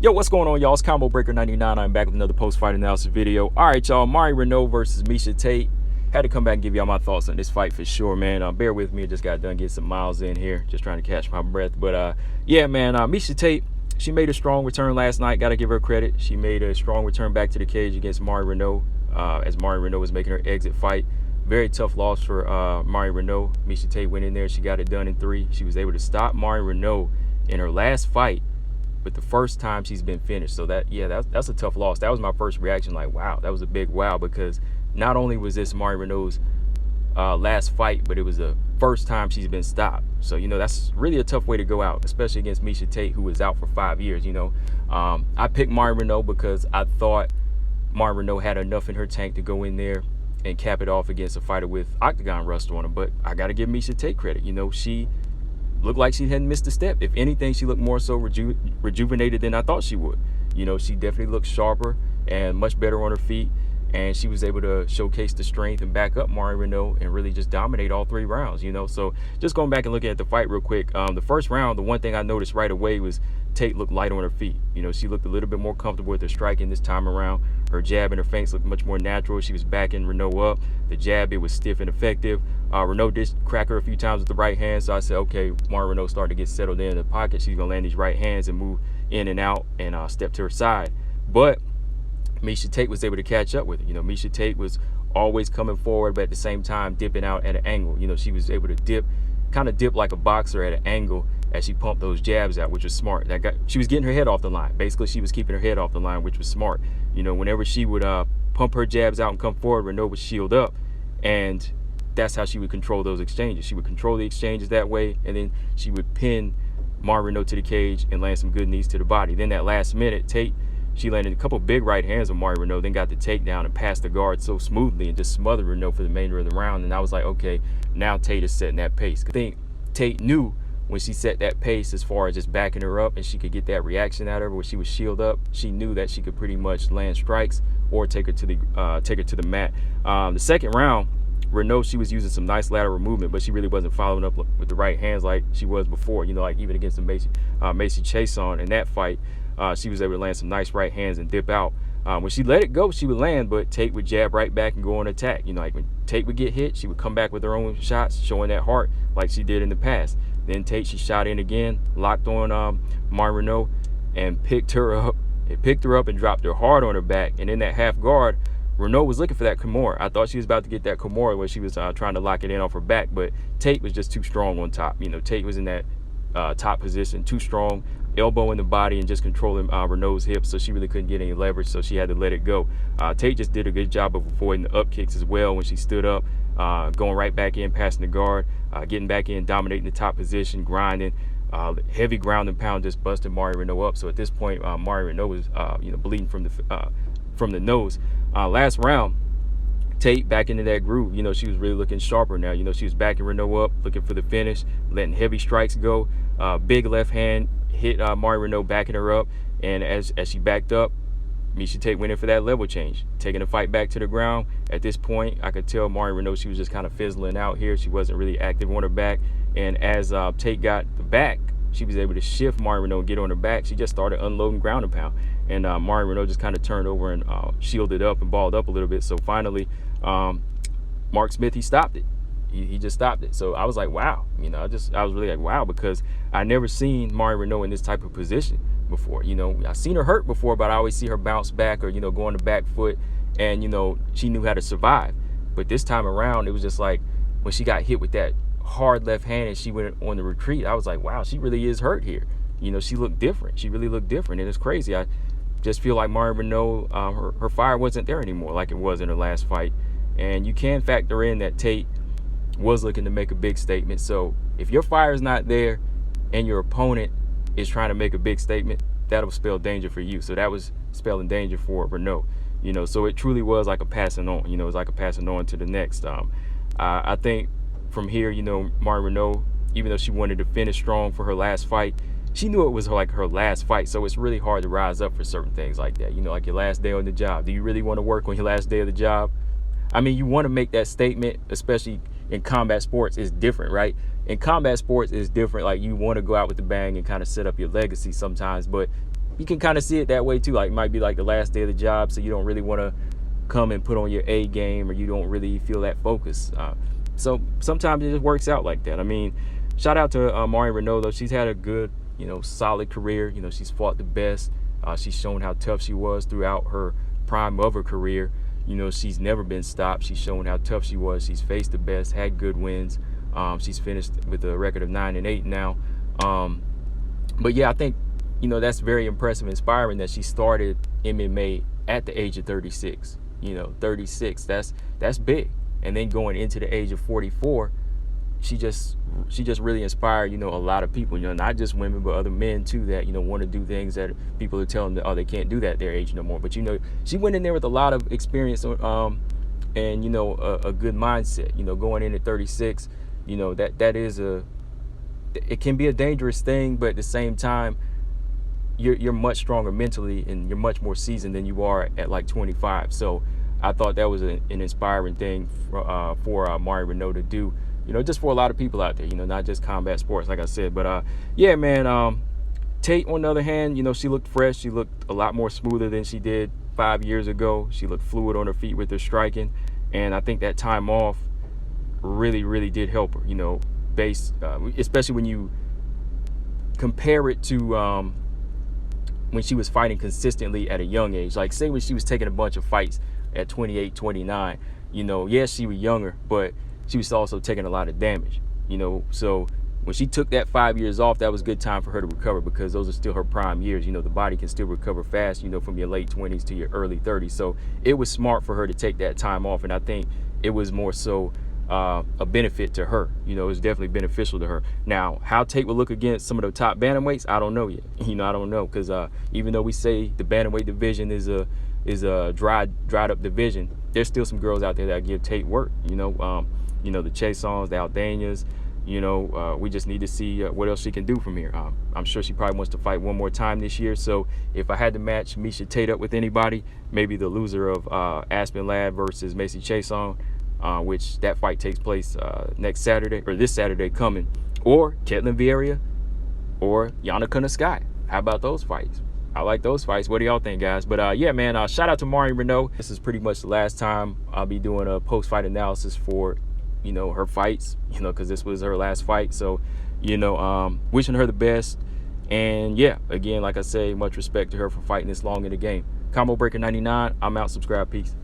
Yo, what's going on, y'all? It's Combo Breaker 99. I'm back with another post-fight analysis video. All right, y'all. Reneau versus Miesha Tate. Had to come back and give y'all my thoughts on this fight for sure, man. Bear with me. I just got done getting some miles in here. Just trying to catch my breath. But, yeah, man. Miesha Tate, she made a strong return last night. Got to give her credit. She made a strong return back to the cage against Reneau as Reneau was making her exit fight. Very tough loss for Reneau. Miesha Tate went in there. She got it done in 3. She was able to stop Reneau in her last fight, but the first time she's been finished. So that's a tough loss. That was my first reaction, like, wow, that was a big wow, because not only was this Reneau's last fight, but it was the first time she's been stopped. So, that's really a tough way to go out, especially against Miesha Tate, who was out for 5 years, I picked Reneau because I thought Reneau had enough in her tank to go in there and cap it off against a fighter with octagon rust on her. But I got to give Miesha Tate credit. She looked like she hadn't missed a step. If anything, she looked more so rejuvenated than I thought she would. She definitely looked sharper and much better on her feet, and she was able to showcase the strength and back up Reneau and really just dominate all 3 rounds. So just going back and looking at the fight real quick, the first round, the one thing I noticed right away was Tate looked light on her feet. She looked a little bit more comfortable with her striking this time around. Her jab and her feints looked much more natural. She was backing Reneau up. The jab, it was stiff and effective. Reneau did crack her a few times with the right hand, so I said, okay, Reneau started to get settled in the pocket. She's going to land these right hands and move in and out and step to her side. But Miesha Tate was able to catch up with it. Miesha Tate was always coming forward, but at the same time dipping out at an angle. She was able to kind of dip like a boxer at an angle as she pumped those jabs out, which was smart. She was getting her head off the line. Basically, she was keeping her head off the line, which was smart. Whenever she would pump her jabs out and come forward, Reneau would shield up, and that's how she would control those exchanges. She would control the exchanges that way, and then she would pin Reneau to the cage and land some good knees to the body. Then that last minute, Tate, she landed a couple big right hands on Reneau, then got the takedown and passed the guard so smoothly and just smothered Reneau for the remainder of the round. And I was like, okay, now Tate is setting that pace. I think Tate knew when she set that pace as far as just backing her up and she could get that reaction out of her when she was shielded up. She knew that she could pretty much land strikes or take her to the mat. The second round, Reneau, she was using some nice lateral movement, but she really wasn't following up with the right hands like she was before. Like even against the Macy Chiasson in that fight, she was able to land some nice right hands and dip out. When she let it go, she would land, but Tate would jab right back and go on attack. Like when Tate would get hit, she would come back with her own shots, showing that heart like she did in the past. Then Tate, she shot in again, locked on Reneau, and picked her up and dropped her hard on her back. And in that half guard, Reneau was looking for that Kimura. I thought she was about to get that Kimura where she was trying to lock it in off her back, but Tate was just too strong on top. Tate was in that top position, too strong, elbow in the body and just controlling Reneau's hips, so she really couldn't get any leverage, so she had to let it go. Tate just did a good job of avoiding the up kicks as well when she stood up, going right back in, passing the guard, getting back in, dominating the top position, grinding, heavy ground and pound, just busting Reneau up. So at this point, Reneau was bleeding from the nose. Last round, Tate back into that groove. She was really looking sharper now. She was backing Reneau up, looking for the finish, letting heavy strikes go. Big left hand hit Reneau, backing her up. And as she backed up, Miesha Tate went in for that level change, taking the fight back to the ground. At this point, I could tell Reneau, she was just kind of fizzling out here. She wasn't really active on her back. And as Tate got the back, she was able to shift Reneau and get on her back. She just started unloading ground and pound. And Reneau just kind of turned over and shielded up and balled up a little bit. So finally, Mark Smith, he stopped it. He just stopped it. So I was like, wow. I was really like, wow, because I never seen Reneau in this type of position before. I've seen her hurt before, but I always see her bounce back or, go on the back foot. And, she knew how to survive. But this time around, it was just like when she got hit with that hard left hand and she went on the retreat, I was like, wow, she really is hurt here. She looked different. She really looked different. And it's crazy. I just feel like Reneau, her fire wasn't there anymore like it was in her last fight. And you can factor in that Tate was looking to make a big statement. So if your fire is not there and your opponent is trying to make a big statement, that'll spell danger for you. So that was spelling danger for Reneau. So it truly was like a passing on. It was like a passing on to the next. I think from here, Reneau, even though she wanted to finish strong for her last fight, she knew it was like her last fight. So it's really hard to rise up for certain things like that. Like your last day on the job. Do you really want to work on your last day of the job? I mean, you want to make that statement, especially in combat sports. Is different, right? In combat sports, it's different. Like, you want to go out with the bang and kind of set up your legacy sometimes, but you can kind of see it that way too. Like it might be like the last day of the job, so you don't really want to come and put on your A game, or you don't really feel that focus. So sometimes it just works out like that. I mean, shout out to Marion Reneau, though. She's had a good, solid career. She's fought the best. She's shown how tough she was throughout her prime of her career. She's never been stopped. She's shown how tough she was. She's faced the best, had good wins. She's finished with a record of 9-8 now. But yeah, I think, that's very impressive, inspiring that she started MMA at the age of 36. 36, that's big. And then going into the age of 44, she just really inspired, a lot of people, not just women, but other men too, that, want to do things that people are telling them that, they can't do that at their age no more. But, she went in there with a lot of experience, and, a good mindset, going in at 36, that is it can be a dangerous thing, but at the same time, you're much stronger mentally, and you're much more seasoned than you are at like 25. So I thought that was an inspiring thing for Marion Reneau to do, just for a lot of people out there, not just combat sports, like I said. But yeah, man, Tate, on the other hand, she looked fresh. She looked a lot more smoother than she did 5 years ago. She looked fluid on her feet with her striking. And I think that time off really, really did help her, especially when you compare it to when she was fighting consistently at a young age. Like, say when she was taking a bunch of fights at 28, 29, yes, she was younger, but she was also taking a lot of damage, so when she took that 5 years off, that was a good time for her to recover, because those are still her prime years. The body can still recover fast, from your late 20s to your early 30s. So it was smart for her to take that time off, and I think it was more so a benefit to her. It was definitely beneficial to her. Now, how Tate will look against some of the top bantamweights, I don't know yet. I don't know, because even though we say the bantamweight division is a dried up division, there's still some girls out there that give Tate work. The Chasons, the Aldanas. We just need to see what else she can do from here. I'm sure she probably wants to fight one more time this year. So if I had to match Miesha Tate up with anybody, maybe the loser of Aspen Ladd versus Macy Chason, which that fight takes place next Saturday, or this Saturday coming, or Ketlin Vieira or Yana Kunaskai. How about those fights? I like those fights. What do y'all think, guys? But yeah, man, shout out to Marion Reneau. This is pretty much the last time I'll be doing a post-fight analysis for, her fights, because this was her last fight. So, wishing her the best. And yeah, again, like I say, much respect to her for fighting this long in the game. Combo Breaker 99, I'm out. Subscribe. Peace.